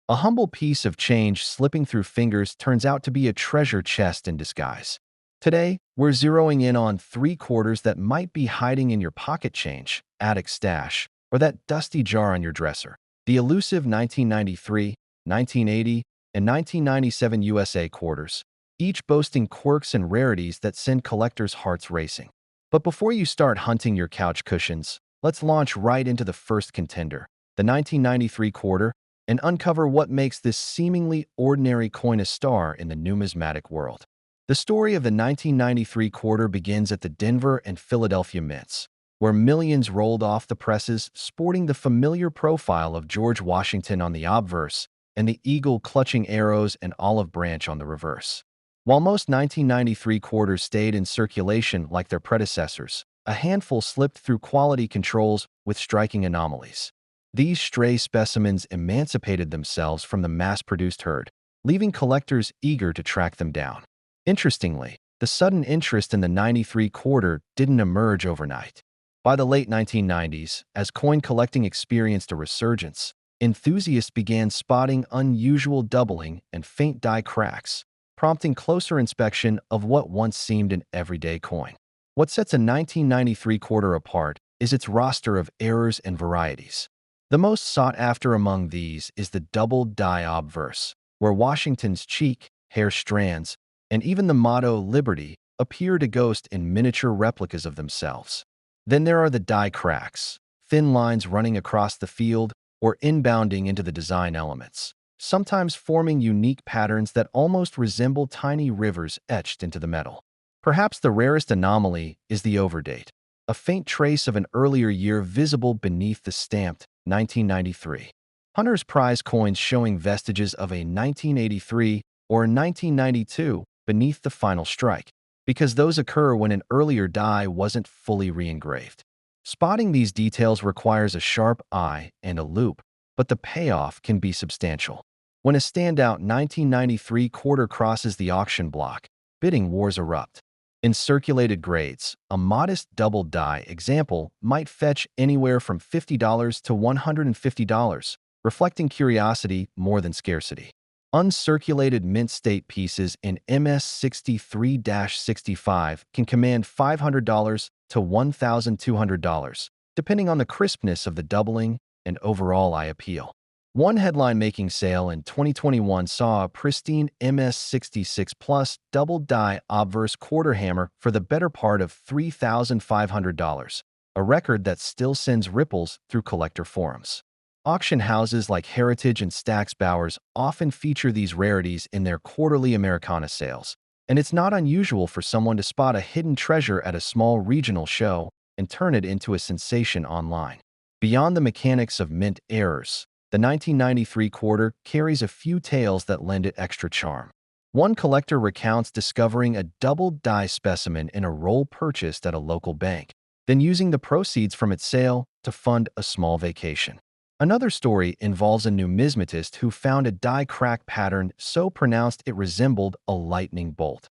A humble piece of change slipping through fingers turns out to be a treasure chest in disguise. Today, we're zeroing in on three quarters that might be hiding in your pocket change, attic stash, or that dusty jar on your dresser. The elusive 1993, 1980, and 1997 USA quarters, each boasting quirks and rarities that send collectors' hearts racing. But before you start hunting your couch cushions, let's launch right into the first contender, the 1993 quarter, and uncover what makes this seemingly ordinary coin a star in the numismatic world. The story of the 1993 quarter begins at the Denver and Philadelphia mints, where millions rolled off the presses sporting the familiar profile of George Washington on the obverse and the eagle clutching arrows and olive branch on the reverse. While most 1993 quarters stayed in circulation like their predecessors, a handful slipped through quality controls with striking anomalies. These stray specimens emancipated themselves from the mass-produced herd, leaving collectors eager to track them down. Interestingly, the sudden interest in the 93 quarter didn't emerge overnight. By the late 1990s, as coin collecting experienced a resurgence, enthusiasts began spotting unusual doubling and faint die cracks, prompting closer inspection of what once seemed an everyday coin. What sets a 1993 quarter apart is its roster of errors and varieties. The most sought after among these is the double die obverse, where Washington's cheek, hair strands, and even the motto Liberty appear to ghost in miniature replicas of themselves. Then there are the die cracks, thin lines running across the field or inbounding into the design elements, sometimes forming unique patterns that almost resemble tiny rivers etched into the metal. Perhaps the rarest anomaly is the overdate, a faint trace of an earlier year visible beneath the stamped 1993. Hunter's prize coins showing vestiges of a 1983 or 1992 beneath the final strike, because those occur when an earlier die wasn't fully re-engraved. Spotting these details requires a sharp eye and a loupe, but the payoff can be substantial. When a standout 1993 quarter crosses the auction block, bidding wars erupt. In circulated grades, a modest double die example might fetch anywhere from $50 to $150, reflecting curiosity more than scarcity. Uncirculated mint state pieces in MS63-65 can command $500 to $1,200, depending on the crispness of the doubling and overall eye appeal. One headline-making sale in 2021 saw a pristine MS66 Plus double die obverse quarter hammer for the better part of $3,500, a record that still sends ripples through collector forums. Auction houses like Heritage and Stack's Bowers often feature these rarities in their quarterly Americana sales, and it's not unusual for someone to spot a hidden treasure at a small regional show and turn it into a sensation online. Beyond the mechanics of mint errors, the 1993 quarter carries a few tales that lend it extra charm. One collector recounts discovering a double die specimen in a roll purchased at a local bank, then using the proceeds from its sale to fund a small vacation. Another story involves a numismatist who found a die crack pattern so pronounced it resembled a lightning bolt.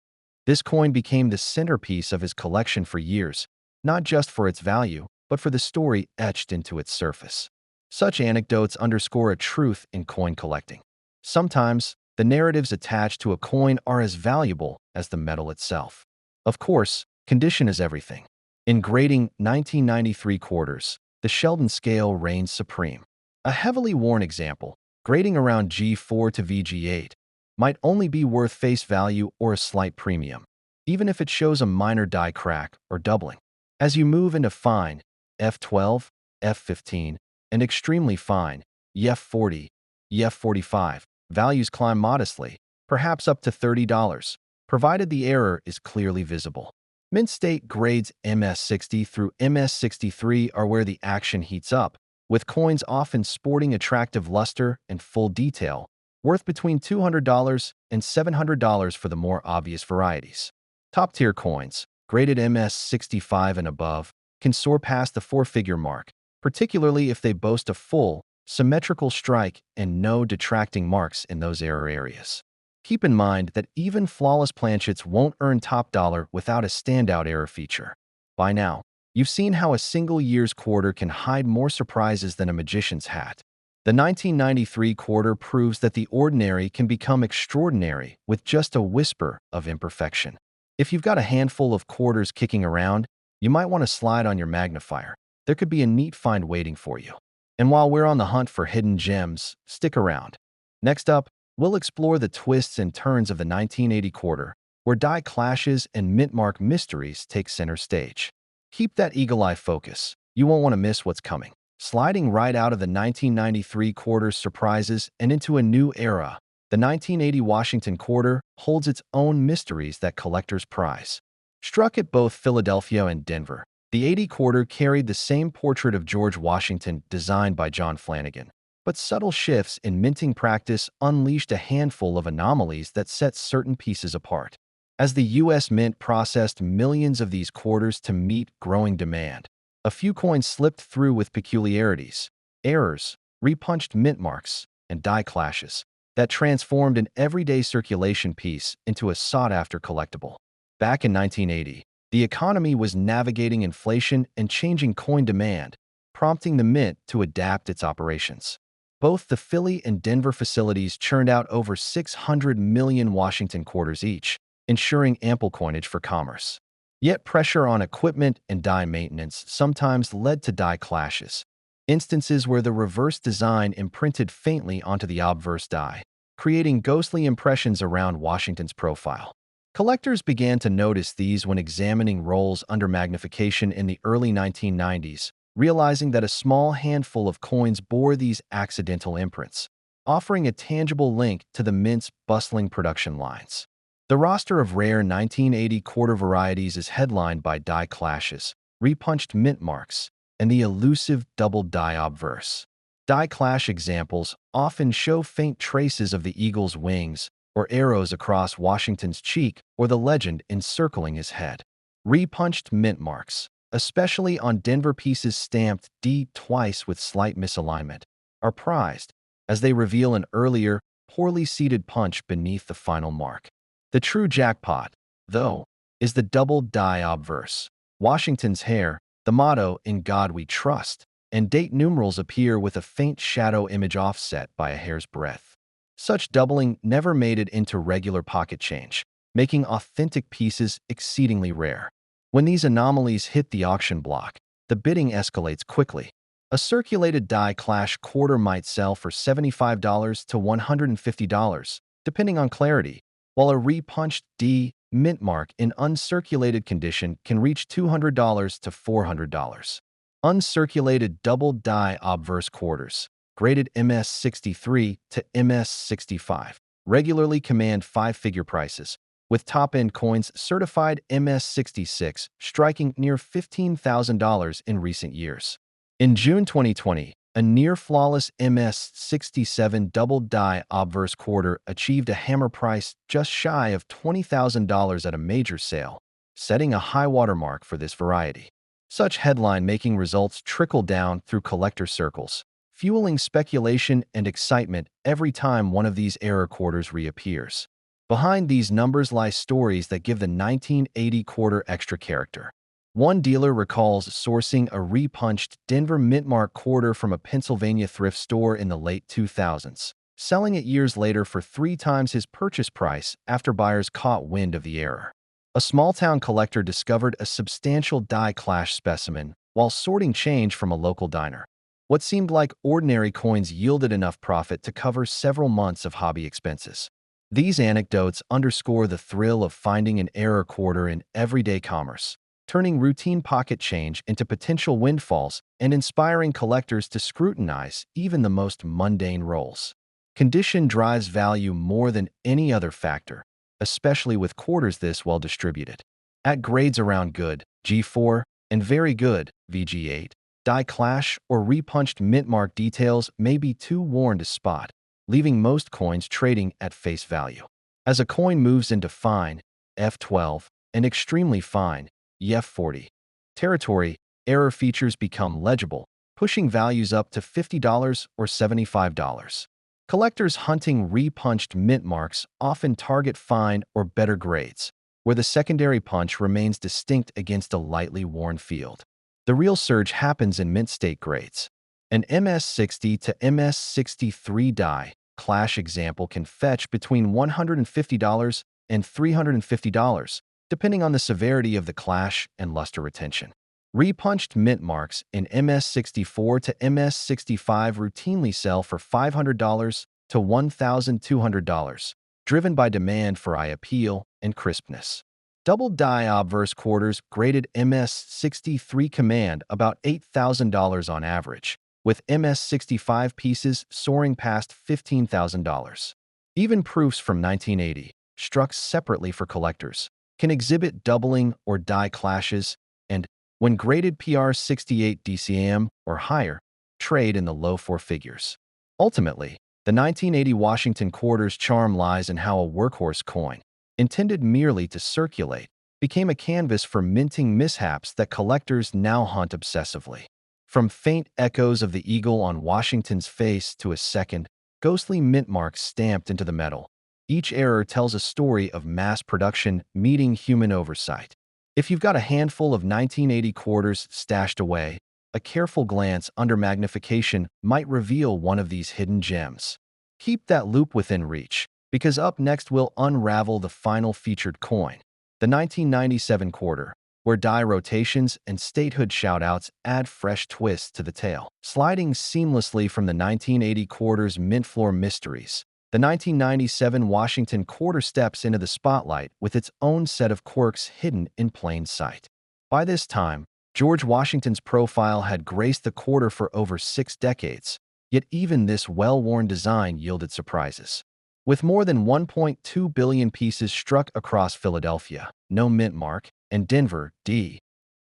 This coin became the centerpiece of his collection for years, not just for its value, but for the story etched into its surface. Such anecdotes underscore a truth in coin collecting. Sometimes, the narratives attached to a coin are as valuable as the metal itself. Of course, condition is everything. In grading 1993 quarters, the Sheldon scale reigns supreme. A heavily worn example, grading around G4 to VG8, might only be worth face value or a slight premium, even if it shows a minor die crack or doubling. As you move into fine, F12, F15, and extremely fine, EF40, EF45, values climb modestly, perhaps up to $30, provided the error is clearly visible. Mint state grades MS60 through MS63 are where the action heats up, with coins often sporting attractive luster and full detail, worth between $200 and $700 for the more obvious varieties. Top-tier coins, graded MS65 and above, can soar past the four-figure mark, particularly if they boast a full, symmetrical strike and no detracting marks in those error areas. Keep in mind that even flawless planchets won't earn top dollar without a standout error feature. By now, you've seen how a single year's quarter can hide more surprises than a magician's hat. The 1993 quarter proves that the ordinary can become extraordinary with just a whisper of imperfection. If you've got a handful of quarters kicking around, you might want to slide on your magnifier. There could be a neat find waiting for you. And while we're on the hunt for hidden gems, stick around. Next up, we'll explore the twists and turns of the 1980 quarter, where die clashes and mint-mark mysteries take center stage. Keep that eagle-eye focus. You won't want to miss what's coming. Sliding right out of the 1993 quarter's surprises and into a new era, the 1980 Washington quarter holds its own mysteries that collectors prize. Struck at both Philadelphia and Denver, the 80 quarter carried the same portrait of George Washington designed by John Flanagan. But subtle shifts in minting practice unleashed a handful of anomalies that set certain pieces apart. As the U.S. Mint processed millions of these quarters to meet growing demand, a few coins slipped through with peculiarities, errors, repunched mint marks, and die clashes that transformed an everyday circulation piece into a sought-after collectible. Back in 1980, the economy was navigating inflation and changing coin demand, prompting the Mint to adapt its operations. Both the Philly and Denver facilities churned out over 600 million Washington quarters each, ensuring ample coinage for commerce. Yet pressure on equipment and die maintenance sometimes led to die clashes, instances where the reverse design imprinted faintly onto the obverse die, creating ghostly impressions around Washington's profile. Collectors began to notice these when examining rolls under magnification in the early 1990s, realizing that a small handful of coins bore these accidental imprints, offering a tangible link to the Mint's bustling production lines. The roster of rare 1980 quarter varieties is headlined by die clashes, repunched mint marks, and the elusive double die obverse. Die clash examples often show faint traces of the eagle's wings or arrows across Washington's cheek or the legend encircling his head. Repunched mint marks, especially on Denver pieces stamped D twice with slight misalignment, are prized, as they reveal an earlier, poorly seated punch beneath the final mark. The true jackpot, though, is the double die obverse. Washington's hair, the motto "In God We Trust," and date numerals appear with a faint shadow image offset by a hair's breadth. Such doubling never made it into regular pocket change, making authentic pieces exceedingly rare. When these anomalies hit the auction block, the bidding escalates quickly. A circulated die clash quarter might sell for $75 to $150, depending on clarity, while a repunched D mint mark in uncirculated condition can reach $200 to $400. Uncirculated double die obverse quarters, graded MS63 to MS65, regularly command five-figure prices, with top-end coins certified MS66 striking near $15,000 in recent years. In June 2020, a near-flawless MS67 double die obverse quarter achieved a hammer price just shy of $20,000 at a major sale, setting a high watermark for this variety. Such headline-making results trickle down through collector circles, fueling speculation and excitement every time one of these error quarters reappears. Behind these numbers lie stories that give the 1980 quarter extra character. One dealer recalls sourcing a repunched Denver Mintmark quarter from a Pennsylvania thrift store in the late 2000s, selling it years later for 3 times his purchase price after buyers caught wind of the error. A small-town collector discovered a substantial die clash specimen while sorting change from a local diner. What seemed like ordinary coins yielded enough profit to cover several months of hobby expenses. These anecdotes underscore the thrill of finding an error quarter in everyday commerce, turning routine pocket change into potential windfalls and inspiring collectors to scrutinize even the most mundane rolls. Condition drives value more than any other factor, especially with quarters this well distributed. At grades around good, G4, and very good, VG8, die clash or repunched mint mark details may be too worn to spot, leaving most coins trading at face value. As a coin moves into fine, F12, and extremely fine, EF40 territory, error features become legible, pushing values up to $50 or $75. Collectors hunting repunched mint marks often target fine or better grades, where the secondary punch remains distinct against a lightly worn field. The real surge happens in mint state grades. An MS-60 to MS-63 die clash example can fetch between $150 and $350, depending on the severity of the clash and luster retention. Repunched mint marks in MS-64 to MS-65 routinely sell for $500 to $1,200, driven by demand for eye appeal and crispness. Double die obverse quarters graded MS-63 command about $8,000 on average, with MS-65 pieces soaring past $15,000. Even proofs from 1980, struck separately for collectors, can exhibit doubling or die clashes and, when graded PR68 DCM or higher, trade in the low four figures. Ultimately, the 1980 Washington quarter's charm lies in how a workhorse coin, intended merely to circulate, became a canvas for minting mishaps that collectors now hunt obsessively. From faint echoes of the eagle on Washington's face to a second, ghostly mint mark stamped into the metal, each error tells a story of mass production meeting human oversight. If you've got a handful of 1980 quarters stashed away, a careful glance under magnification might reveal one of these hidden gems. Keep that loop within reach, because up next we'll unravel the final featured coin, the 1997 quarter, where die rotations and statehood shoutouts add fresh twists to the tale. Sliding seamlessly from the 1980 quarter's mint floor mysteries, the 1997 Washington quarter steps into the spotlight with its own set of quirks hidden in plain sight. By this time, George Washington's profile had graced the quarter for over 6 decades, yet even this well-worn design yielded surprises. With more than 1.2 billion pieces struck across Philadelphia, no mint mark, and Denver, D.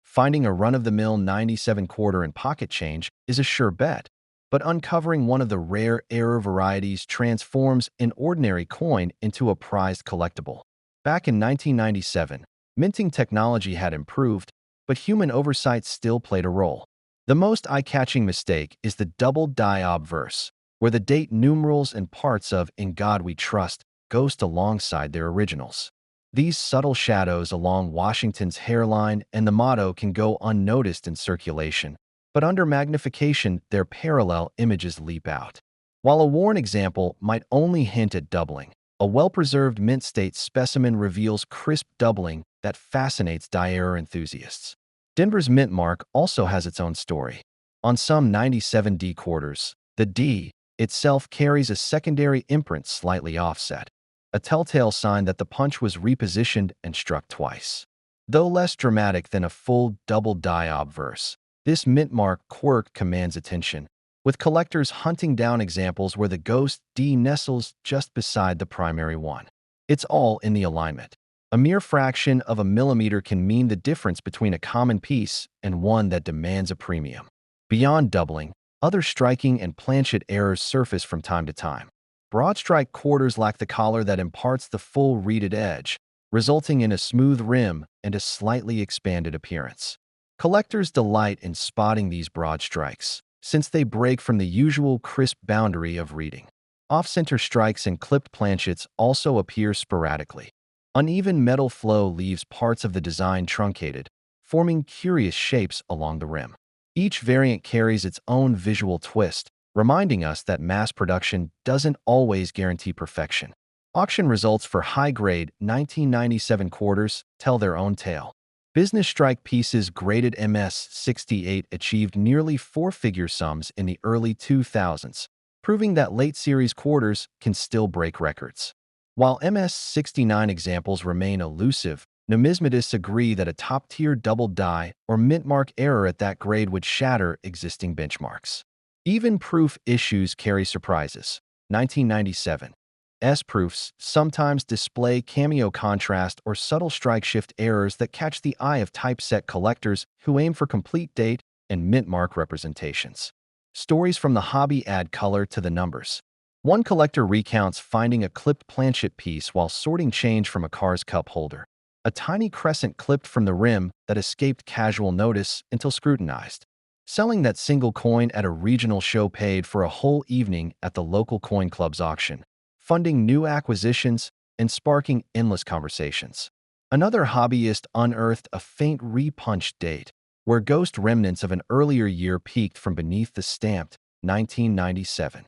Finding a run-of-the-mill 97 quarter in pocket change is a sure bet, but uncovering one of the rare error varieties transforms an ordinary coin into a prized collectible. Back in 1997, minting technology had improved, but human oversight still played a role. The most eye-catching mistake is the double die obverse, where the date numerals and parts of "In God We Trust" ghost alongside their originals. These subtle shadows along Washington's hairline and the motto can go unnoticed in circulation, but under magnification, their parallel images leap out. While a worn example might only hint at doubling, a well-preserved mint state specimen reveals crisp doubling that fascinates die-error enthusiasts. Denver's mint mark also has its own story. On some 97D quarters, the D itself carries a secondary imprint slightly offset, a telltale sign that the punch was repositioned and struck twice. Though less dramatic than a full double die obverse, this mint mark quirk commands attention, with collectors hunting down examples where the ghost D nestles just beside the primary one. It's all in the alignment. A mere fraction of a millimeter can mean the difference between a common piece and one that demands a premium. Beyond doubling, other striking and planchet errors surface from time to time. Broad strike quarters lack the collar that imparts the full reeded edge, resulting in a smooth rim and a slightly expanded appearance. Collectors delight in spotting these broad strikes, since they break from the usual crisp boundary of reading. Off-center strikes and clipped planchets also appear sporadically. Uneven metal flow leaves parts of the design truncated, forming curious shapes along the rim. Each variant carries its own visual twist, reminding us that mass production doesn't always guarantee perfection. Auction results for high-grade 1997 quarters tell their own tale. Business strike pieces graded MS-68 achieved nearly four-figure sums in the early 2000s, proving that late-series quarters can still break records. While MS-69 examples remain elusive, numismatists agree that a top-tier double die or mint mark error at that grade would shatter existing benchmarks. Even proof issues carry surprises. 1997. S-proofs sometimes display cameo contrast or subtle strike shift errors that catch the eye of typeset collectors who aim for complete date and mint mark representations. Stories from the hobby add color to the numbers. One collector recounts finding a clipped planchet piece while sorting change from a car's cup holder. A tiny crescent clipped from the rim that escaped casual notice until scrutinized. Selling that single coin at a regional show paid for a whole evening at the local coin club's auction, funding new acquisitions and sparking endless conversations. Another hobbyist unearthed a faint repunched date, where ghost remnants of an earlier year peeked from beneath the stamped 1997.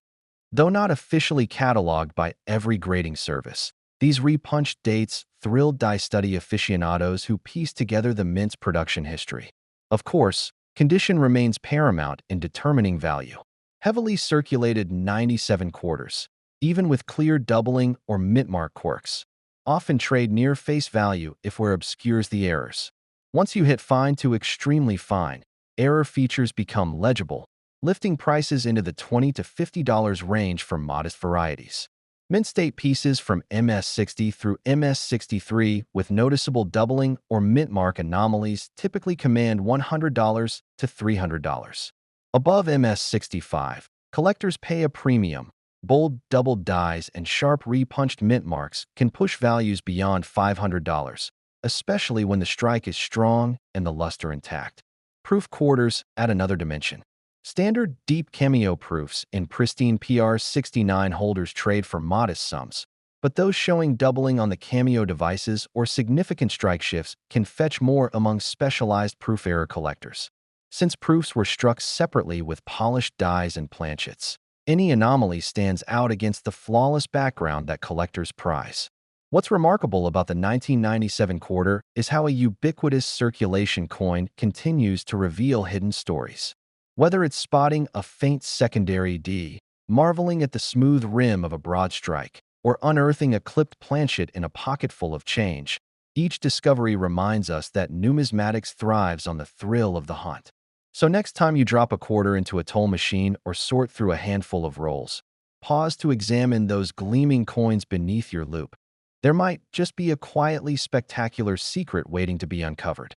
Though not officially cataloged by every grading service, these repunched dates thrilled die study aficionados who pieced together the mint's production history. Of course, condition remains paramount in determining value. Heavily circulated 97 quarters, even with clear doubling or mint-mark quirks, often trade near face value if wear obscures the errors. Once you hit fine to extremely fine, error features become legible, lifting prices into the $20 to $50 range for modest varieties. Mint state pieces from MS60 through MS63 with noticeable doubling or mint mark anomalies typically command $100 to $300. Above MS65, collectors pay a premium. Bold double dies and sharp repunched mint marks can push values beyond $500, especially when the strike is strong and the luster intact. Proof quarters add another dimension. Standard deep cameo proofs in pristine PR69 holders trade for modest sums, but those showing doubling on the cameo devices or significant strike shifts can fetch more among specialized proof error collectors. Since proofs were struck separately with polished dies and planchets, any anomaly stands out against the flawless background that collectors prize. What's remarkable about the 1997 quarter is how a ubiquitous circulation coin continues to reveal hidden stories. Whether it's spotting a faint secondary D, marveling at the smooth rim of a broad strike, or unearthing a clipped planchet in a pocket full of change, each discovery reminds us that numismatics thrives on the thrill of the hunt. So next time you drop a quarter into a toll machine or sort through a handful of rolls, pause to examine those gleaming coins beneath your loupe. There might just be a quietly spectacular secret waiting to be uncovered.